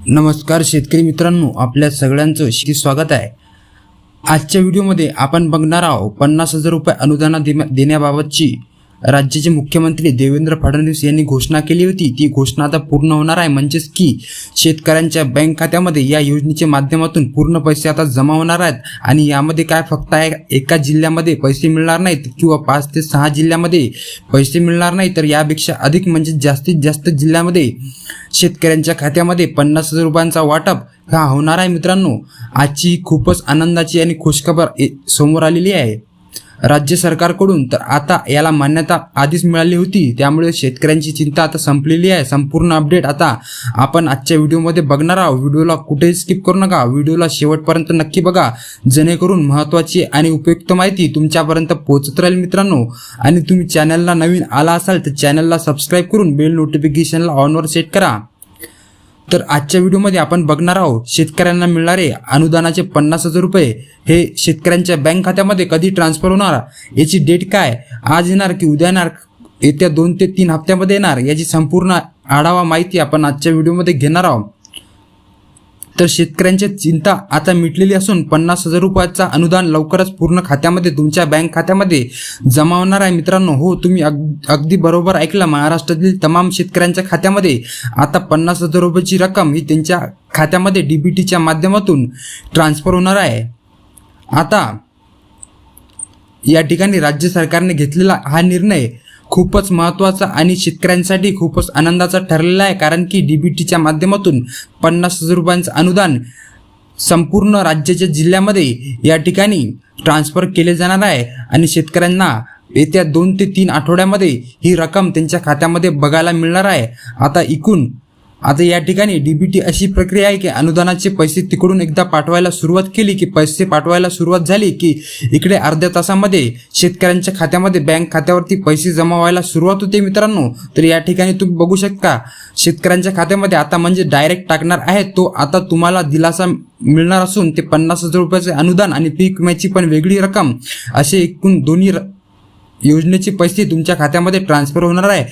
नमस्कार शेतकरी मित्रांनो, आपल्या सगळ्यांचं स्वागत आहे। आजच्या व्हिडिओमध्ये आपण बघणार आहोत 50,000 रुपये अनुदान देण्याबाबतची राज्याचे मुख्यमंत्री देवेंद्र फडणवीस यांनी घोषणा केली होती। ती घोषणा आता पूर्ण होणार आहे, म्हणजेच की शेतकऱ्यांच्या बँक खात्यामध्ये या योजनेच्या माध्यमातून पूर्ण पैसे आता जमा होणार आहेत। आणि यामध्ये काय फक्त एका जिल्ह्यामध्ये पैसे मिळणार नाहीत किंवा 5 ते 6 जिल्ह्यामध्ये पैसे मिळणार नाही, तर यापेक्षा अधिक म्हणजे जास्तीत जास्त जिल्ह्यामध्ये शेतकऱ्यांच्या खात्यामध्ये 50,000 रुपयांचा वाटप हा होणार आहे। मित्रांनो, आजची खूपच आनंदाची आणि खुशखबर समोर आलेली आहे राज्य सरकारकडून। तर आता याला मान्यता आधीच मिळाली होती, त्यामुळे शेतकऱ्यांची चिंता आता संपलेली आहे। संपूर्ण अपडेट आता आपण आजच्या व्हिडिओमध्ये बघणार आहोत। व्हिडिओला कुठेही स्किप करू नका, व्हिडिओला शेवटपर्यंत नक्की बघा, जेणेकरून महत्त्वाची आणि उपयुक्त माहिती तुमच्यापर्यंत पोहोचत राहील मित्रांनो। आणि तुम्ही चॅनलला नवीन आला असाल तर चॅनलला सबस्क्राईब करून बेल नोटिफिकेशनला ऑनवर सेट करा। तर आजच्या व्हिडिओमध्ये आपण बघणार आहोत शेतकऱ्यांना मिळणारे अनुदानाचे 50,000 रुपये हे शेतकऱ्यांच्या बँक खात्यामध्ये कधी ट्रान्सफर होणार, याची डेट काय, आज येणार की उद्या येणार, येत्या 2 ते 3 हप्त्यामध्ये येणार, याची संपूर्ण आढावा माहिती आपण आजच्या व्हिडिओमध्ये घेणार आहोत। तर शेतकऱ्यांची चिंता आता मिटलेली असून 50,000 रुपयाचा अनुदान लवकरच पूर्ण खात्यामध्ये तुमच्या बँक खात्यामध्ये जमा होणार आहे मित्रांनो। हो, तुम्ही अगदी बरोबर ऐकलं, महाराष्ट्रातील तमाम शेतकऱ्यांच्या खात्यामध्ये आता 50,000 रुपयाची रक्कम ही त्यांच्या खात्यामध्ये डीबीटीच्या माध्यमातून ट्रान्सफर होणार आहे। आता या ठिकाणी राज्य सरकारने घेतलेला हा निर्णय खूपच महत्त्वाचा आणि शेतकऱ्यांसाठी खूपच आनंदाचा ठरलेला आहे, कारण की डीबीटीच्या माध्यमातून 50,000 रुपयांचं अनुदान संपूर्ण राज्याच्या जिल्ह्यामध्ये या ठिकाणी ट्रान्सफर केले जाणार आहे। आणि शेतकऱ्यांना येत्या 2 ते 3 आठवड्यामध्ये ही रक्कम त्यांच्या खात्यामध्ये बघायला मिळणार आहे। आता या ठिकाणी डीबीटी अशी प्रक्रिया आहे की अनुदानाचे पैसे तिकडून एकदा पाठवायला सुरुवात केली की पैसे पाठवायला सुरुवात झाली की इकडे अर्ध्या तासामध्ये शेतकऱ्यांच्या खात्यामध्ये बँक खात्यावरती पैसे जमा व्हायला सुरुवात होते मित्रांनो। तर या ठिकाणी तुम्ही बघू शकता शेतकऱ्यांच्या खात्यामध्ये आता म्हणजे डायरेक्ट टाकणार आहे तो आता तुम्हाला दिलासा मिळणार असून ते 50,000 रुपयाचे अनुदान आणि पीक विम्याची पण वेगळी रक्कम असे एकूण दोन्ही योजनेचे पैसे तुमच्या खात्यामध्ये ट्रान्सफर होणार आहे।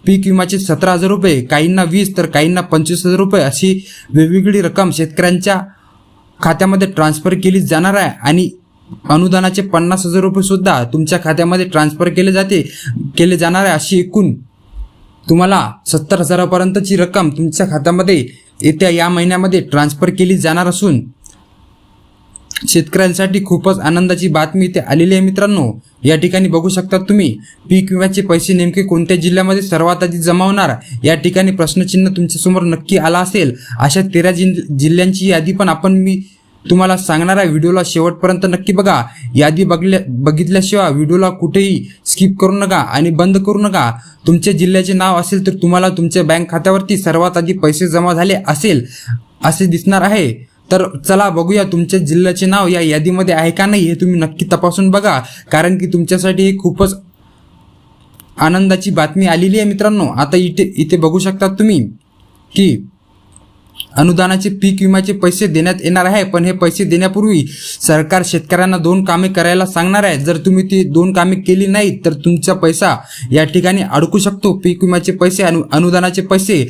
पीक विम्याचे 17,000 रुपये, काहींना 20 तर काहींना 25,000 रुपये अशी वेगवेगळी रक्कम शेतकऱ्यांच्या खात्यामध्ये ट्रान्सफर केली जाणार आहे। आणि अनुदानाचे 50,000 रुपये सुद्धा तुमच्या खात्यामध्ये ट्रान्सफर केले जाणार आहे। अशी एकूण तुम्हाला 70,000 पर्यंतची रक्कम तुमच्या खात्यामध्ये येत्या या महिन्यामध्ये ट्रान्सफर केली जाणार असून शेतकऱ्यांसाठी खूपच आनंदाची बातमी इथे आलेली आहे मित्रांनो। या ठिकाणी बघू शकता तुम्ही पीक विम्याचे पैसे नेमके कोणत्या जिल्ह्यामध्ये सर्वात आधी जमा होणार, या ठिकाणी प्रश्नचिन्ह तुमच्यासमोर नक्की आला असेल। अशा 13 जिल्ह्यांची यादी पण मी तुम्हाला सांगणार आहे, व्हिडिओला शेवटपर्यंत नक्की बघा। यादी बघितल्याशिवाय व्हिडिओला कुठेही स्किप करू नका आणि बंद करू नका। तुमच्या जिल्ह्याचे नाव असेल तर तुम्हाला तुमच्या बँक खात्यावरती सर्वात आधी पैसे जमा झाले असेल असे दिसणार आहे। तर चला बघूया तुमच्या जिल्ह्याचे नाव या यादीमध्ये आहे का नाही हे तुम्ही नक्की तपासून बघा, कारण की तुमच्यासाठी ही खूपच आनंदाची बातमी आलेली आहे मित्रांनो। आता इथे बघू शकता तुम्ही की अनुदानाचे पीक विम्याचे पैसे देण्यात येणार आहे, पण हे पैसे देण्यापूर्वी सरकार शेतकऱ्यांना 2 कामे करायला सांगणार आहे। जर तुम्ही ती 2 कामे केली नाही तर तुमचा पैसा या ठिकाणी अडकू शकतो। पीक विम्याचे पैसे आणि अनुदानाचे पैसे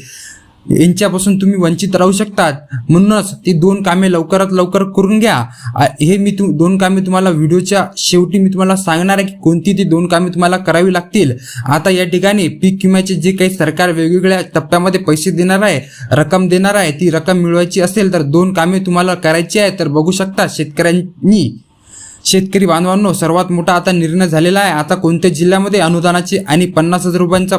यांच्यापासून तुम्ही वंचित राहू शकतात, म्हणूनच ती 2 कामे लवकरात लवकर करून घ्या। हे मी 2 कामे तुम्हाला व्हिडिओच्या शेवटी मी तुम्हाला सांगणार आहे की कोणती ती 2 कामे तुम्हाला करावी लागतील। आता या ठिकाणी पीक विम्याचे जे काही सरकार वेगवेगळ्या टप्प्यामध्ये पैसे देणार आहे, रक्कम देणार आहे, ती रक्कम मिळवायची असेल तर 2 कामे तुम्हाला करायची आहे। तर बघू शकता शेतकरी बांधवांनो, सर्वात मोठा आता निर्णय झालेला आहे। आता कोणत्या जिल्ह्यामध्ये अनुदानाचे आणि 50,000 रुपयांचा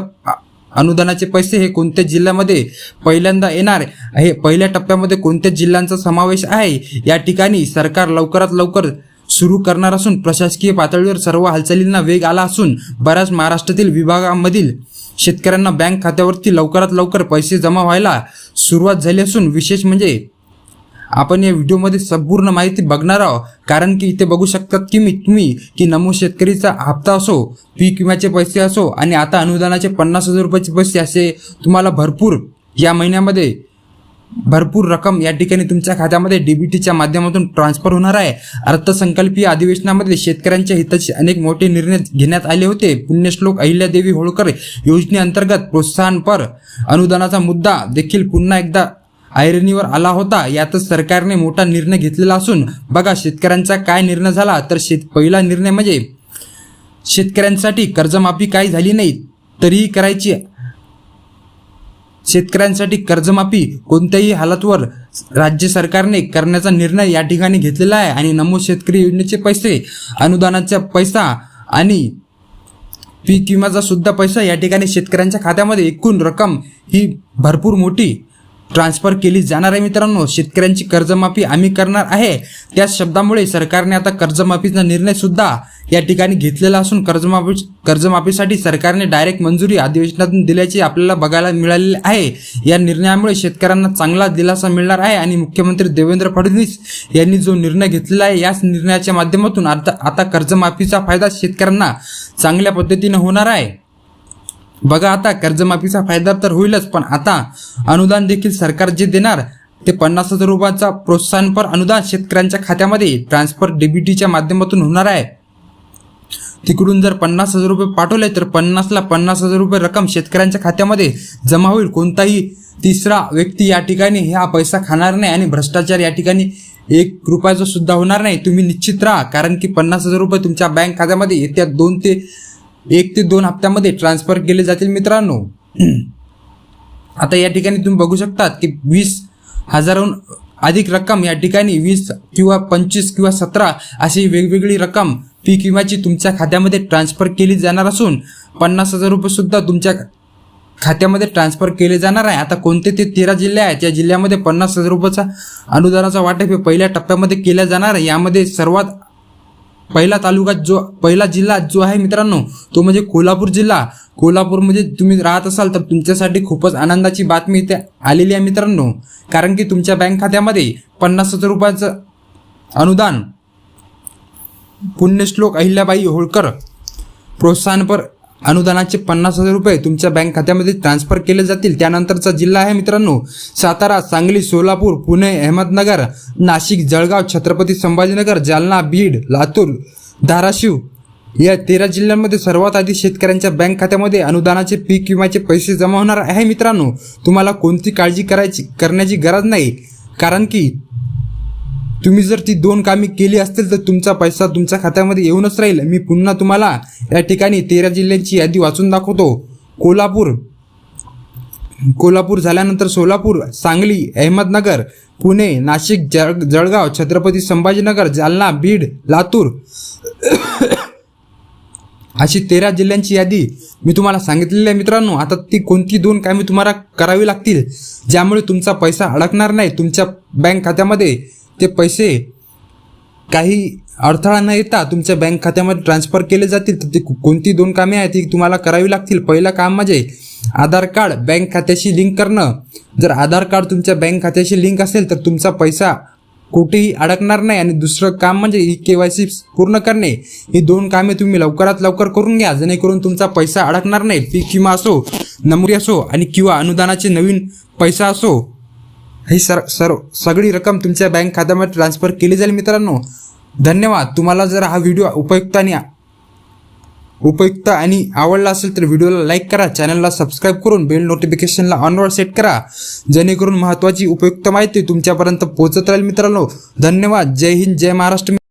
अनुदानाचे पैसे हे कोणत्या जिल्ह्यामध्ये पहिल्यांदा येणार, हे पहिल्या टप्प्यामध्ये कोणत्या जिल्ह्यांचा समावेश आहे, या ठिकाणी सरकार लवकरात लवकर सुरू करणार असून प्रशासकीय पातळीवर सर्व हालचालींना वेग आला असून बऱ्याच महाराष्ट्रातील विभागामधील शेतकऱ्यांना बँक खात्यावरती लवकरात लवकर पैसे जमा व्हायला सुरुवात झाली असून विशेष म्हणजे आपण या व्हिडिओमध्ये संपूर्ण माहिती बघणार आहोत, कारण की इथे बघू शकतात की तुम्ही नमो शेतकरीचा हप्ता असो, पीक विम्याचे पैसे असो आणि आता अनुदानाचे 50,000 रुपयाचे पैसे असे तुम्हाला भरपूर या महिन्यामध्ये भरपूर रक्कम या ठिकाणी तुमच्या खात्यामध्ये डीबीटीच्या माध्यमातून ट्रान्सफर होणार आहे। अर्थसंकल्पीय अधिवेशनामध्ये शेतकऱ्यांच्या हिताचे अनेक मोठे निर्णय घेण्यात आले होते। पुण्यश्लोक अहिल्यादेवी होळकर योजनेअंतर्गत प्रोत्साहनपर अनुदानाचा मुद्दा देखील पुन्हा एकदा ऐरणीवर आला होता. यातच सरकारने मोठा निर्णय घेतलेला असून बघा शेतकऱ्यांचा काय निर्णय झाला. तर पहिला निर्णय म्हणजे शेतकऱ्यांसाठी कर्जमाफी काही झाली नाही तरीही करायची. शेतकऱ्यांसाठी कर्जमाफी कोणत्याही हालतवर राज्य सरकारने करण्याचा निर्णय या ठिकाणी घेतलेला आहे. आणि नमो शेतकरी योजनेचे पैसे, अनुदानाचा पैसा आणि पीक विम्याचा सुद्धा पैसा या ठिकाणी शेतकऱ्यांच्या खात्यामध्ये एकूण रक्कम ही भरपूर मोठी ट्रान्सफर केली जाणार आहे. मित्रांनो, शेतकऱ्यांची कर्जमाफी आम्ही करणार आहे त्याच शब्दामुळे सरकारने आता कर्जमाफीचा निर्णय सुद्धा या ठिकाणी घेतलेला असून कर्जमाफीसाठी सरकारने डायरेक्ट मंजुरी अधिवेशनातून दिल्याचे आपल्याला बघायला मिळालेले आहे. या निर्णयामुळे शेतकऱ्यांना चांगला दिलासा मिळणार आहे आणि मुख्यमंत्री देवेंद्र फडणवीस यांनी जो निर्णय घेतलेला आहे याच निर्णयाच्या माध्यमातून आता कर्जमाफीचा फायदा शेतकऱ्यांना चांगल्या पद्धतीने होणार आहे. बघा, आता कर्जमाफीचा फायदा तर होईलच, पण आता अनुदान देखील सरकार जे देणार ते 50,000 रुपयाचा प्रोत्साहनपर अनुदान शेतकऱ्यांच्या खात्यामध्ये ट्रान्सफर डीबीटीच्या माध्यमातून होणार आहे. तिकडून जर 50,000 रुपये पाठवले तर 50ला 50,000 रुपये रक्कम शेतकऱ्यांच्या खात्यामध्ये जमा होईल. कोणताही तिसरा व्यक्ती या ठिकाणी हा पैसा खाणार नाही आणि भ्रष्टाचार या ठिकाणी 1 रुपयाचा सुद्धा होणार नाही. तुम्ही निश्चित राहा, कारण की 50,000 रुपये तुमच्या बँक खात्यामध्ये येत्या 1 ते 2 हप्त्यामध्ये ट्रान्सफर केले जातील. मित्रांनो, आता या ठिकाणी तुम्ही बघू शकतात की 20,000हून अधिक रक्कम या ठिकाणी 20 किंवा 25 किंवा 17 अशी वेगवेगळी रक्कम पीक विम्याची तुमच्या खात्यामध्ये ट्रान्सफर केली जाणार असून 50,000 रुपये सुद्धा तुमच्या खात्यामध्ये ट्रान्सफर केले जाणार आहे. आता कोणते ते 13 जिल्हे आहेत, या जिल्ह्यामध्ये 50,000 रुपयाचा अनुदानाचा वाटप हे पहिल्या टप्प्यामध्ये केला जाणार आहे. यामध्ये सर्वात पहिला जिल्हा जो आहे मित्रांनो तो म्हणजे कोल्हापूर जिल्हा. कोल्हापूरमध्ये तुम्ही राहत असाल तर तुमच्यासाठी खूपच आनंदाची बातमी इथे आलेली आहे मित्रांनो, कारण की तुमच्या बँक खात्यामध्ये 50,000 रुपयाचं अनुदान पुण्यश्लोक अहिल्याबाई होळकर प्रोत्साहनपर अनुदानाचे 50,000 रुपये तुमच्या बँक खात्यामध्ये ट्रान्सफर केले जातील. त्यानंतरचा जिल्हा आहे मित्रांनो सातारा, सांगली, सोलापूर, पुणे, अहमदनगर, नाशिक, जळगाव, छत्रपती संभाजीनगर, जालना, बीड, लातूर, धाराशिव या 13 जिल्ह्यांमध्ये सर्वात आधी शेतकऱ्यांच्या बँक खात्यामध्ये अनुदानाचे पीक विम्याचे पैसे जमा होणार आहे. मित्रांनो, तुम्हाला कोणती काळजी करण्याची गरज नाही, कारण की तुम्ही जर ती 2 कामे केली असतील तर तुमचा पैसा तुमच्या खात्यामध्ये येऊनच राहील. मी पुन्हा तुम्हाला या ठिकाणी 13 जिल्ह्यांची यादी वाचून दाखवतो. कोल्हापूर झाल्यानंतर सोलापूर, सांगली, अहमदनगर, पुणे, नाशिक, जळगाव, छत्रपती संभाजीनगर, जालना, बीड, लातूर अशी 13 जिल्ह्यांची यादी मी तुम्हाला सांगितलेली आहे. मित्रांनो, आता ती कोणती 2 कामे तुम्हाला करावी लागतील ज्यामुळे तुमचा पैसा अडकणार नाही. तुमच्या बँक खात्यामध्ये ते पैसे काही अडथळा न येता तुमच्या बँक खात्यामध्ये ट्रान्सफर केले जातील. तर ती कोणती 2 कामे आहेत ती तुम्हाला करावी लागतील. पहिलं काम म्हणजे आधार कार्ड बँक खात्याशी लिंक करणं. जर आधार कार्ड तुमच्या बँक खात्याशी लिंक असेल तर तुमचा पैसा कुठेही अडकणार नाही. आणि दुसरं काम म्हणजे KYC पूर्ण करणे. ही 2 कामे तुम्ही लवकरात लवकर करून घ्या, जेणेकरून तुमचा पैसा अडकणार नाही. पीक विमा असो, नमुरी असो आणि किंवा अनुदानाचे नवीन पैसा असो, ही सगळी रक्कम तुमच्या बँक खात्यामध्ये ट्रान्सफर केली जाईल. मित्रांनो, धन्यवाद. तुम्हाला जर हा व्हिडिओ उपयुक्त आणि आवडला असेल तर व्हिडिओला लाईक करा, चॅनलला सबस्क्राईब करून बेल नोटिफिकेशनला ऑनवर सेट करा, जेणेकरून महत्त्वाची उपयुक्त माहिती तुमच्यापर्यंत पोहोचत राहील. मित्रांनो, धन्यवाद. जय हिंद, जय महाराष्ट्र.